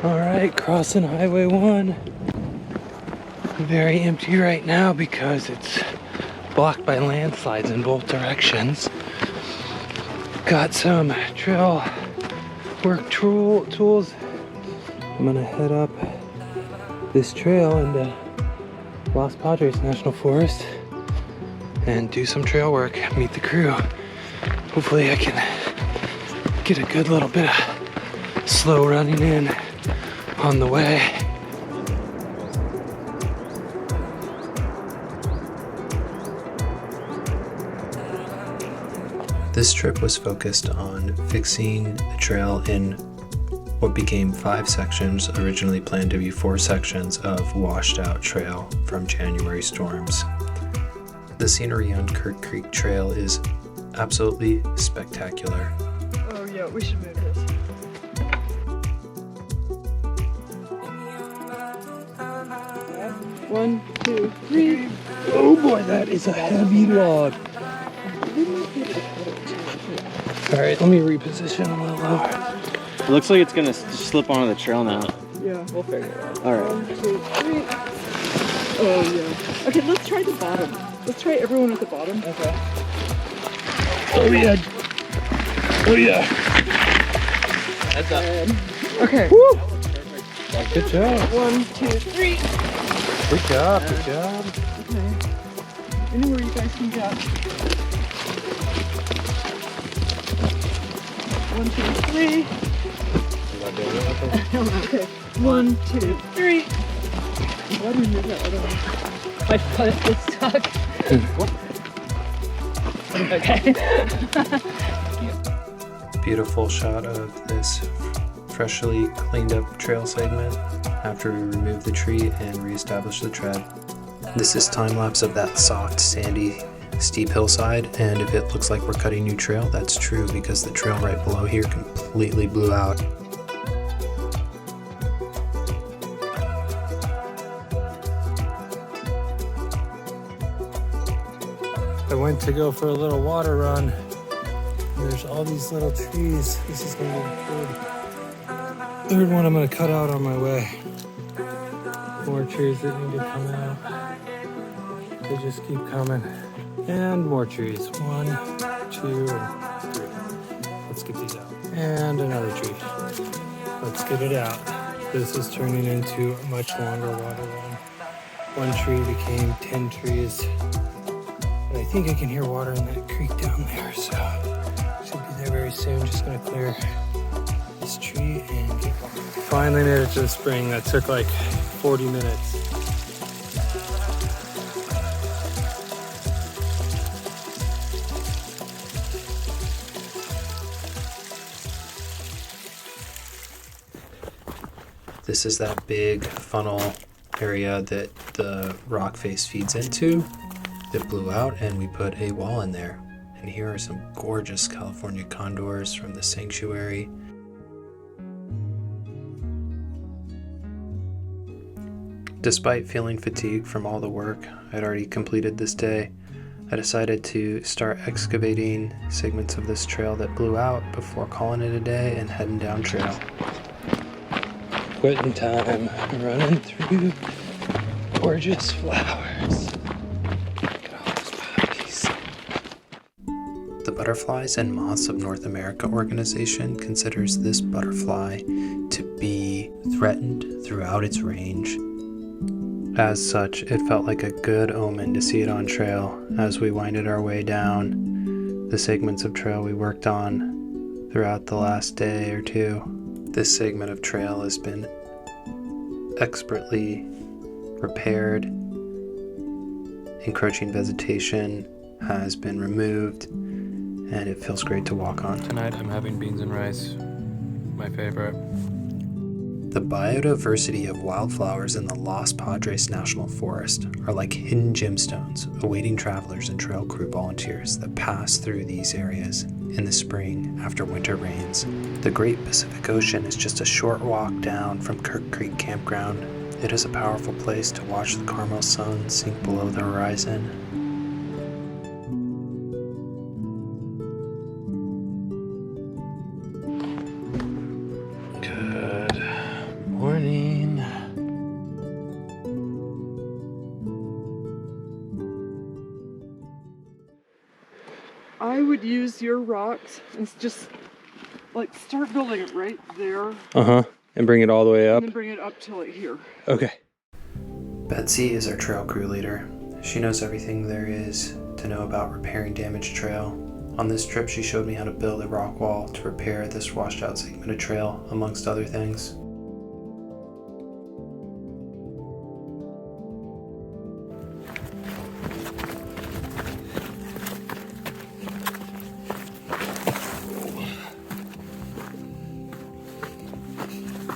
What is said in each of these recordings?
Alright, crossing Highway 1. Very empty right now because it's blocked by landslides in both directions. Got some trail work tools. I'm gonna head up this trail into Los Padres National Forest and do some trail work, meet the crew. Hopefully I can get a good little bit of slow running in on the way. This trip was focused on fixing the trail in what became 5 sections, originally planned to be 4 sections of washed out trail from January storms. The scenery on Kirk Creek Trail is absolutely spectacular. Oh yeah, we should move this. One, two, three. Oh boy, that is a heavy log. Alright, let me reposition a little lower. It looks like it's gonna slip onto the trail now. Yeah, we'll figure it out. All right. 1, 2, 3. Oh yeah. Okay, let's try the bottom. Let's try everyone at the bottom. Okay. Oh yeah. Oh yeah. That's up. Okay. Woo! Good job. 1, 2, 3. Good job. Good job. Okay. Anywhere you guys can get. 1, 2, 3. Okay. 1, 2, 3. Why do you move that other one? My foot is stuck. Okay. Beautiful shot of this freshly cleaned up trail segment after we removed the tree and reestablished the tread. This is time lapse of that soft, sandy, steep hillside, and if it looks like we're cutting new trail, that's true because the trail right below here completely blew out. I went to go for a little water run. There's all these little trees. This is gonna be the third one I'm gonna cut out on my way. More trees that need to come out. They just keep coming. And more trees. 1, 2, and 3. Let's get these out. And another tree. Let's get it out. This is turning into a much longer water run. 1 tree became 10 trees. And I think I can hear water in that creek down there, so should be there very soon. Just gonna clear this tree and get going. Finally made it to the spring. That took like 40 minutes. This is that big funnel area that the rock face feeds into that blew out, and we put a wall in there. And here are some gorgeous California condors from the sanctuary. Despite feeling fatigued from all the work I'd already completed this day, I decided to start excavating segments of this trail that blew out before calling it a day and heading down trail. Quitting time, running through gorgeous flowers. Look at all those poppies. The Butterflies and Moths of North America organization considers this butterfly to be threatened throughout its range. As such, it felt like a good omen to see it on trail as we winded our way down the segments of trail we worked on throughout the last day or two. This segment of trail has been expertly repaired. Encroaching vegetation has been removed, and it feels great to walk on. Tonight I'm having beans and rice, my favorite. The biodiversity of wildflowers in the Los Padres National Forest are like hidden gemstones awaiting travelers and trail crew volunteers that pass through these areas in the spring after winter rains. The Great Pacific Ocean is just a short walk down from Kirk Creek Campground. It is a powerful place to watch the Carmel sun sink below the horizon. would use your rocks and just like start building it right there. And bring it all the way up. And then bring it up to like here. Okay. Betsy is our trail crew leader. She knows everything there is to know about repairing damaged trail. On this trip, she showed me how to build a rock wall to repair this washed out segment of trail, amongst other things.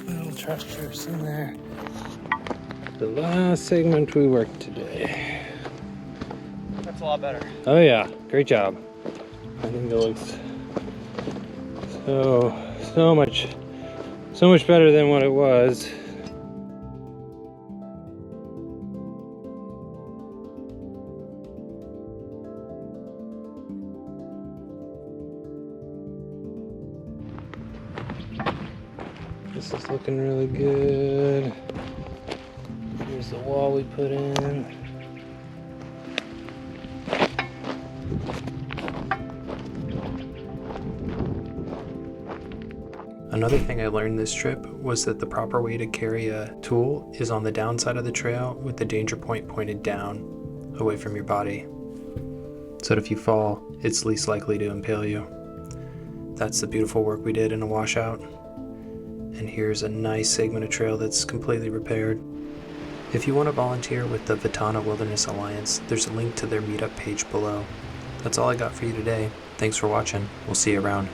Little treasures in there. The last segment we worked today. That's a lot better. Oh yeah, great job. I think it looks so much better than what it was. This is looking really good. Here's the wall we put in. Another thing I learned this trip was that the proper way to carry a tool is on the downside of the trail with the danger point pointed down, away from your body, so that if you fall, it's least likely to impale you. That's the beautiful work we did in a washout. And here's a nice segment of trail that's completely repaired. If you want to volunteer with the Ventana Wilderness Alliance, there's a link to their meetup page below. That's all I got for you today. Thanks for watching. We'll see you around.